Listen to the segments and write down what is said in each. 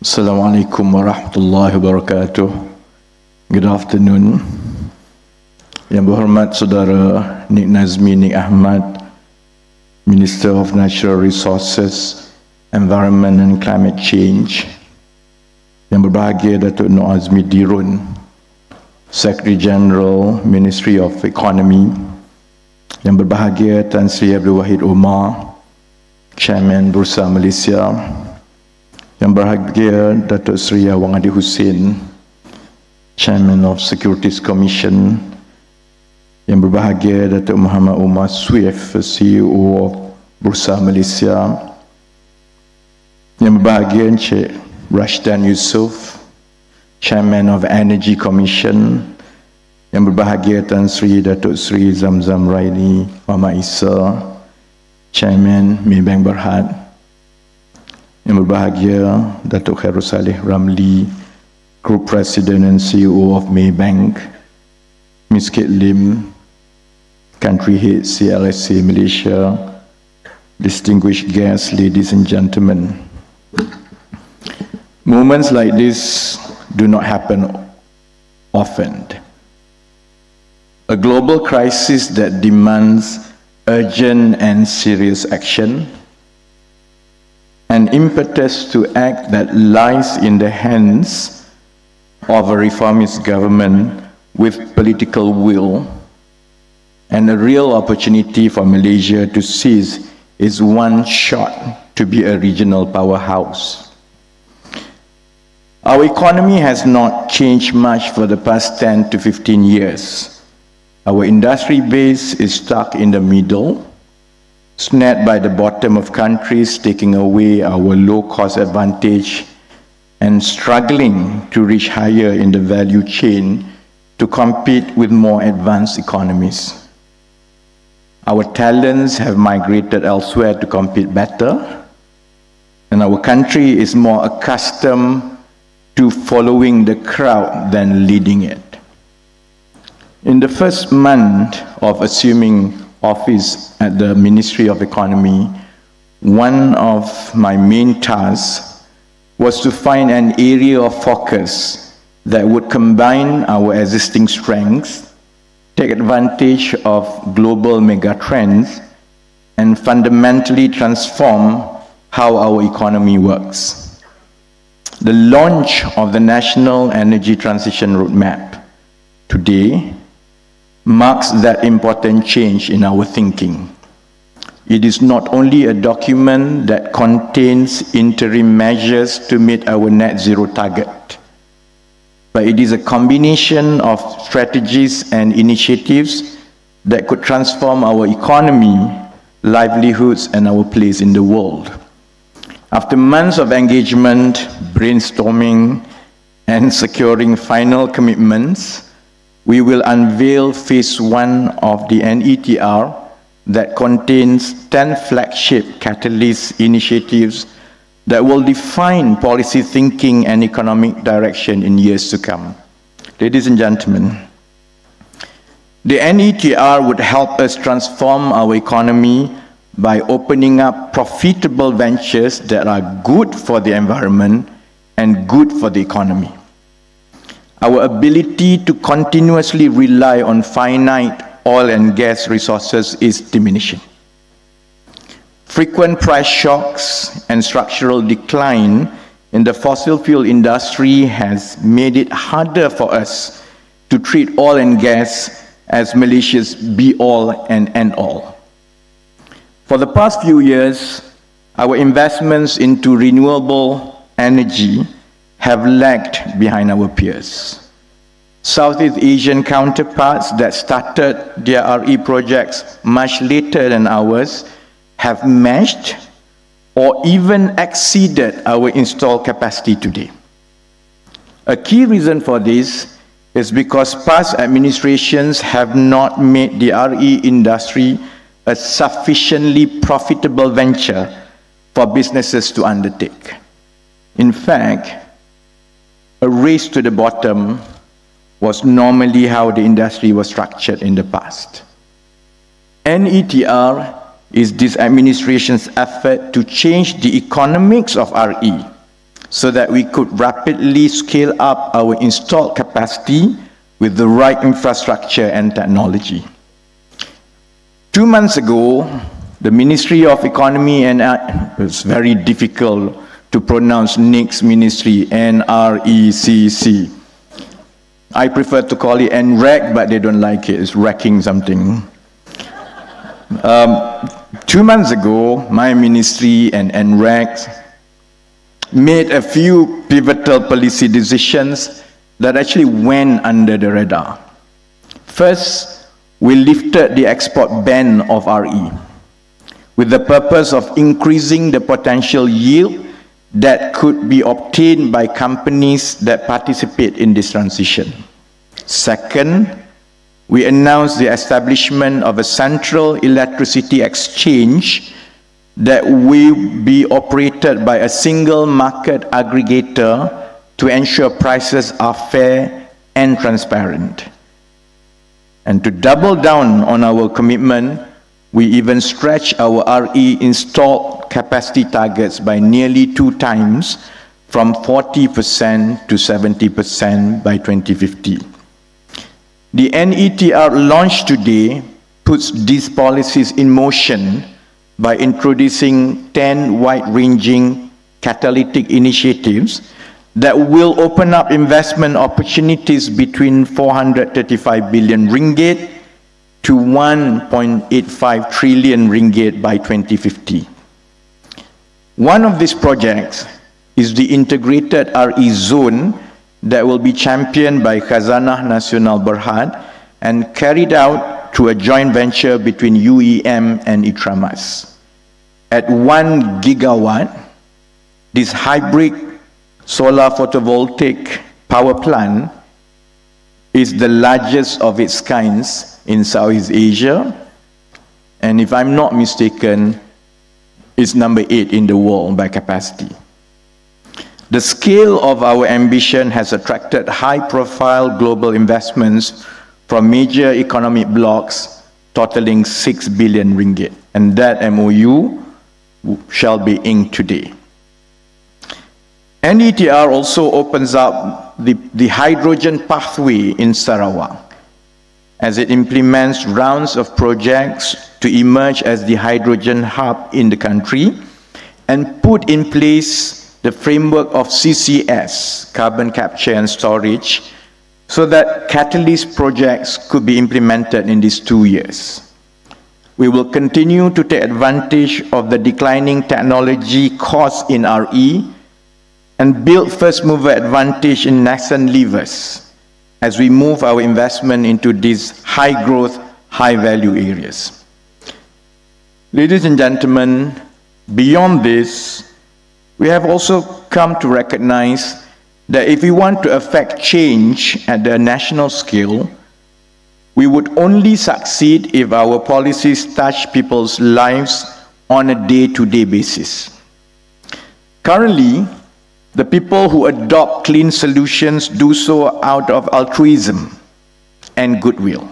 Assalamualaikum warahmatullahi wabarakatuh. Good afternoon. Yang berhormat Saudara Nik Nazmi Nik Ahmad, Minister of Natural Resources, Environment and Climate Change. Yang berbahagia Datuk Nur Azmi Dirun, Secretary General, Ministry of Economy. Yang berbahagia Tan Sri Abdul Wahid Umar, Chairman Bursa Malaysia. Yang berbahagia Datuk Seri Awang Adi Hussein, Chairman of Securities Commission. Yang berbahagia Datuk Muhammad Umar Swift, CEO of Bursa Malaysia. Yang berbahagia Encik Rashdan Yusof, Chairman of Energy Commission. Yang berbahagia Tan Sri Datuk Sri Zamzam Raini Muhammad Isa, Chairman Maybank Berhad. Yang berbahagia Datuk Khairul Saleh Ramli, Group President and CEO of Maybank. Ms. Kate Lim, Country Head CLSA Malaysia. Distinguished guests, ladies and gentlemen. Moments like this do not happen often. A global crisis that demands urgent and serious action. An impetus to act that lies in the hands of a reformist government with political will, and a real opportunity for Malaysia to seize its one shot to be a regional powerhouse. Our economy has not changed much for the past 10 to 15 years. Our industry base is stuck in the middle, snared by the bottom of countries taking away our low-cost advantage and struggling to reach higher in the value chain to compete with more advanced economies. Our talents have migrated elsewhere to compete better, and our country is more accustomed to following the crowd than leading it. In the first month of assuming office at the Ministry of Economy, one of my main tasks was to find an area of focus that would combine our existing strengths, take advantage of global megatrends, and fundamentally transform how our economy works. The launch of the National Energy Transition Roadmap today marks that important change in our thinking. It is not only a document that contains interim measures to meet our net zero target, but it is a combination of strategies and initiatives that could transform our economy, livelihoods, and our place in the world. After months of engagement, brainstorming, and securing final commitments, we will unveil phase 1 of the NETR that contains 10 flagship catalyst initiatives that will define policy thinking and economic direction in years to come. Ladies and gentlemen, the NETR would help us transform our economy by opening up profitable ventures that are good for the environment and good for the economy. Our ability to continuously rely on finite oil and gas resources is diminishing. Frequent price shocks and structural decline in the fossil fuel industry has made it harder for us to treat oil and gas as Malaysia's be-all and end-all. For the past few years, our investments into renewable energy have lagged behind our peers. Southeast Asian counterparts that started their RE projects much later than ours have matched or even exceeded our installed capacity today. A key reason for this is because past administrations have not made the RE industry a sufficiently profitable venture for businesses to undertake. In fact, a race to the bottom was normally how the industry was structured in the past. NETR is this administration's effort to change the economics of RE so that we could rapidly scale up our installed capacity with the right infrastructure and technology. 2 months ago, the Ministry of Economy and it's very difficult to pronounce next ministry, NRECC. I prefer to call it NREC, but they don't like it. It's wrecking something. 2 months ago, my ministry and NREC made a few pivotal policy decisions that actually went under the radar. First, we lifted the export ban of RE with the purpose of increasing the potential yield that could be obtained by companies that participate in this transition. Second, we announced the establishment of a central electricity exchange that will be operated by a single market aggregator to ensure prices are fair and transparent. And to double down on our commitment, we even stretched our RE installed capacity targets by nearly 2 times, from 40% to 70% by 2050. The NETR launched today puts these policies in motion by introducing 10 wide-ranging catalytic initiatives that will open up investment opportunities between 435 billion ringgit to 1.85 trillion ringgit by 2050. One of these projects is the integrated RE zone that will be championed by Khazanah Nasional Berhad and carried out through a joint venture between UEM and Itramas. At 1 gigawatt, this hybrid solar photovoltaic power plant is the largest of its kinds in Southeast Asia, and if I'm not mistaken, is number 8 in the world by capacity. The scale of our ambition has attracted high-profile global investments from major economic blocs totaling 6 billion ringgit, and that MOU shall be inked today. NETR also opens up the hydrogen pathway in Sarawak, as it implements rounds of projects to emerge as the hydrogen hub in the country and put in place the framework of CCS, carbon capture and storage, so that catalyst projects could be implemented in these 2 years. We will continue to take advantage of the declining technology costs in RE and build first mover advantage in nascent levers as we move our investment into these high growth, high value areas. Ladies and gentlemen, beyond this, we have also come to recognize that if we want to affect change at the national scale, we would only succeed if our policies touch people's lives on a day-to-day basis. Currently, the people who adopt clean solutions do so out of altruism and goodwill.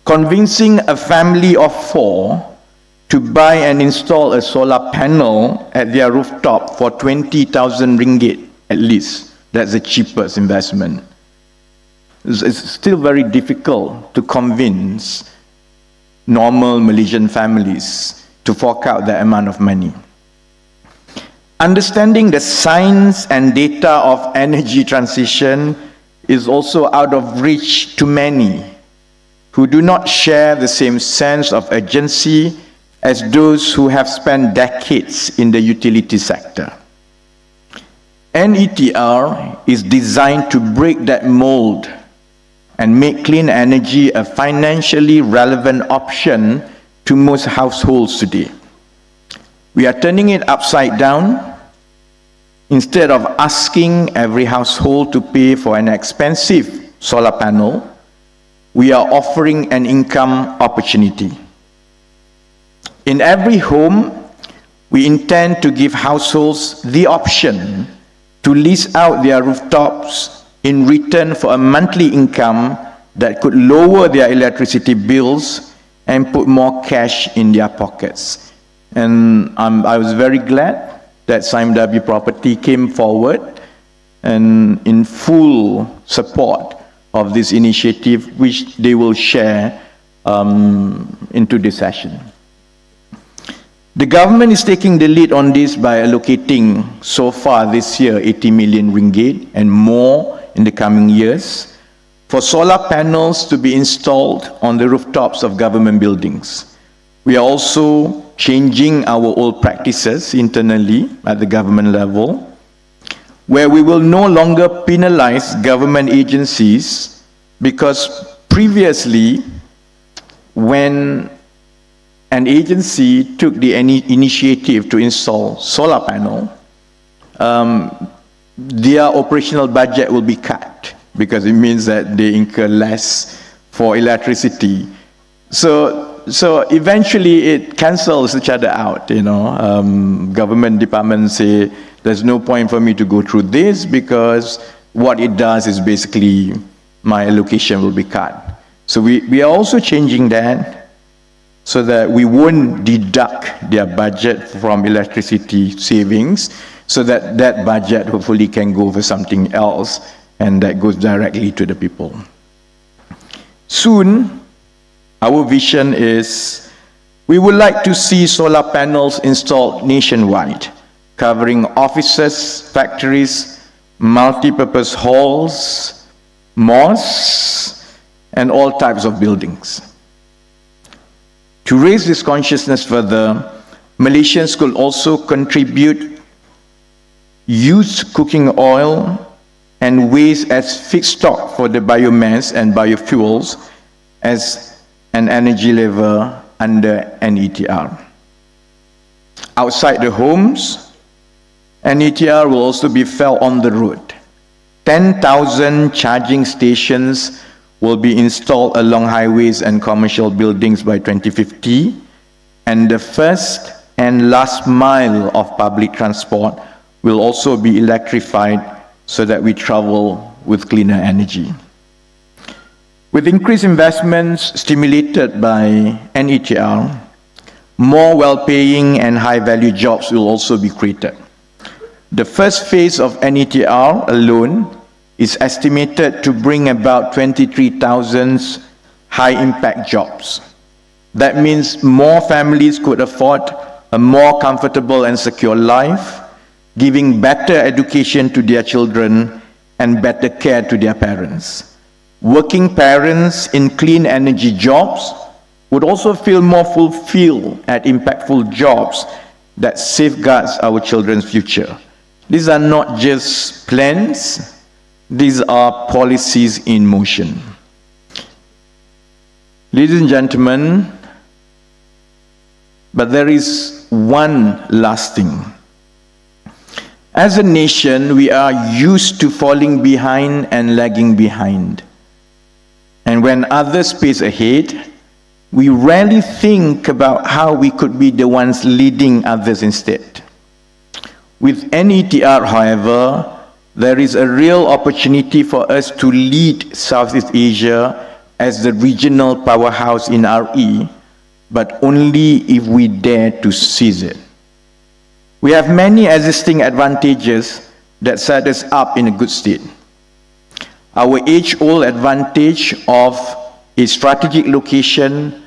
Convincing a family of 4 to buy and install a solar panel at their rooftop for 20,000 ringgit at least, that's the cheapest investment. It's still very difficult to convince normal Malaysian families to fork out that amount of money. Understanding the science and data of energy transition is also out of reach to many who do not share the same sense of urgency as those who have spent decades in the utility sector. NETR is designed to break that mold and make clean energy a financially relevant option to most households today. We are turning it upside down. Instead of asking every household to pay for an expensive solar panel, we are offering an income opportunity. In every home, we intend to give households the option to lease out their rooftops in return for a monthly income that could lower their electricity bills and put more cash in their pockets. And I was very glad that SIMW Property came forward and in full support of this initiative, which they will share into this session. The government is taking the lead on this by allocating so far this year 80 million ringgit and more in the coming years for solar panels to be installed on the rooftops of government buildings. We are also changing our old practices internally at the government level, where we will no longer penalize government agencies, because previously, when an agency took the initiative to install solar panel, their operational budget will be cut, because it means that they incur less for electricity. So eventually it cancels each other out, you know. Government departments say, there's no point for me to go through this, because what it does is basically my allocation will be cut. So we are also changing that so that we won't deduct their budget from electricity savings, so that that budget hopefully can go for something else, and that goes directly to the people. Soon, our vision is we would like to see solar panels installed nationwide, covering offices, factories, multi-purpose halls, mosques, and all types of buildings. To raise this consciousness further, Malaysians could also contribute used cooking oil and waste as feedstock for the biomass and biofuels as an energy lever under NETR. Outside the homes, NETR will also be felt on the road. 10,000 charging stations will be installed along highways and commercial buildings by 2050, and the first and last mile of public transport will also be electrified so that we travel with cleaner energy. With increased investments stimulated by NETR, more well-paying and high-value jobs will also be created. The first phase of NETR alone is estimated to bring about 23,000 high-impact jobs. That means more families could afford a more comfortable and secure life, giving better education to their children and better care to their parents. Working parents in clean energy jobs would also feel more fulfilled at impactful jobs that safeguards our children's future. These are not just plans, these are policies in motion. Ladies and gentlemen, but there is one last thing. As a nation, we are used to falling behind and lagging behind. And when others pace ahead, we rarely think about how we could be the ones leading others instead. With NETR, however, there is a real opportunity for us to lead Southeast Asia as the regional powerhouse in RE, but only if we dare to seize it. We have many existing advantages that set us up in a good state. Our age-old advantage of a strategic location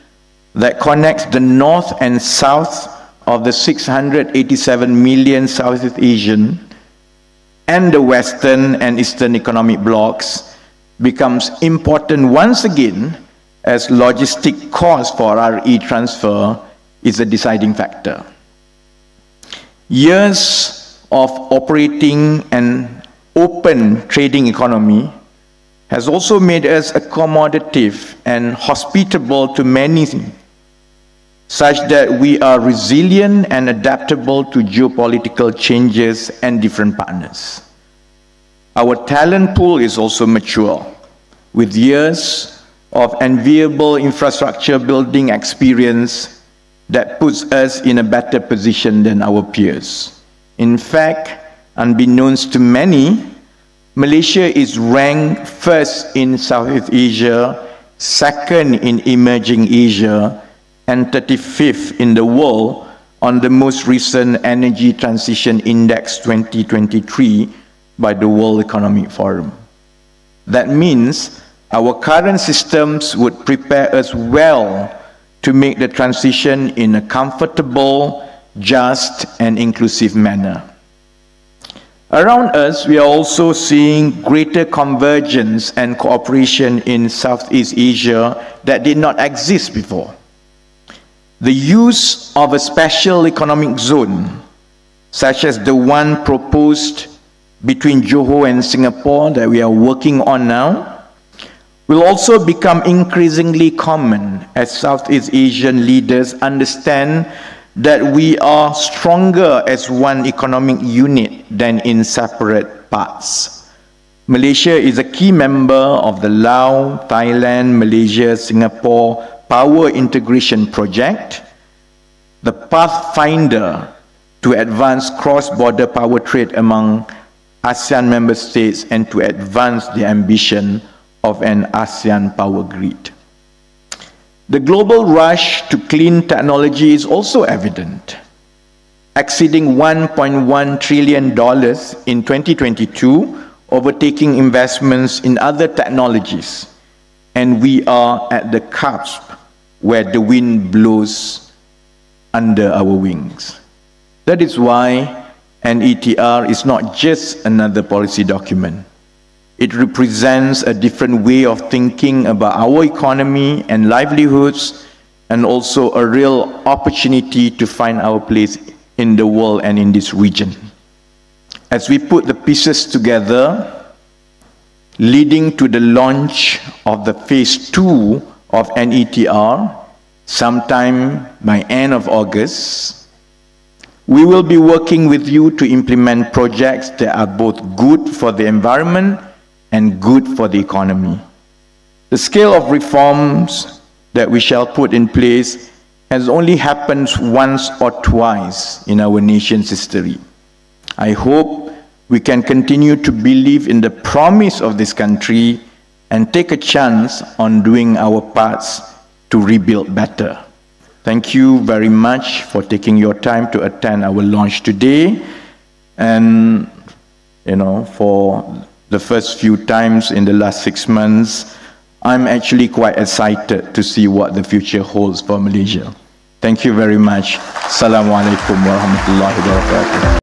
that connects the north and south of the 687 million Southeast Asian and the Western and Eastern economic blocs becomes important once again, as logistic cost for RE transfer is a deciding factor. Years of operating an open trading economy has also made us accommodative and hospitable to many, such that we are resilient and adaptable to geopolitical changes and different partners. Our talent pool is also mature, with years of enviable infrastructure building experience that puts us in a better position than our peers. In fact, unbeknownst to many, Malaysia is ranked first in Southeast Asia, second in emerging Asia, and 35th in the world, on the most recent Energy Transition Index 2023 by the World Economic Forum. That means our current systems would prepare us well to make the transition in a comfortable, just, and inclusive manner. Around us, we are also seeing greater convergence and cooperation in Southeast Asia that did not exist before. The use of a special economic zone, such as the one proposed between Johor and Singapore that we are working on now, will also become increasingly common as Southeast Asian leaders understand that we are stronger as one economic unit than in separate parts. Malaysia is a key member of the Laos, Thailand, Malaysia, Singapore Power Integration Project, the pathfinder to advance cross-border power trade among ASEAN member states and to advance the ambition of an ASEAN power grid. The global rush to clean technology is also evident, exceeding $1.1 trillion in 2022, overtaking investments in other technologies, and we are at the cusp where the wind blows under our wings. That is why NETR is not just another policy document. It represents a different way of thinking about our economy and livelihoods, and also a real opportunity to find our place in the world and in this region. As we put the pieces together, leading to the launch of the phase 2 of NETR, sometime by end of August, we will be working with you to implement projects that are both good for the environment and good for the economy. The scale of reforms that we shall put in place has only happened once or twice in our nation's history. I hope we can continue to believe in the promise of this country and take a chance on doing our parts to rebuild better. Thank you very much for taking your time to attend our launch today. And, for the first few times in the last 6 months, I'm actually quite excited to see what the future holds for Malaysia. Thank you very much. Assalamualaikum warahmatullahi wabarakatuh.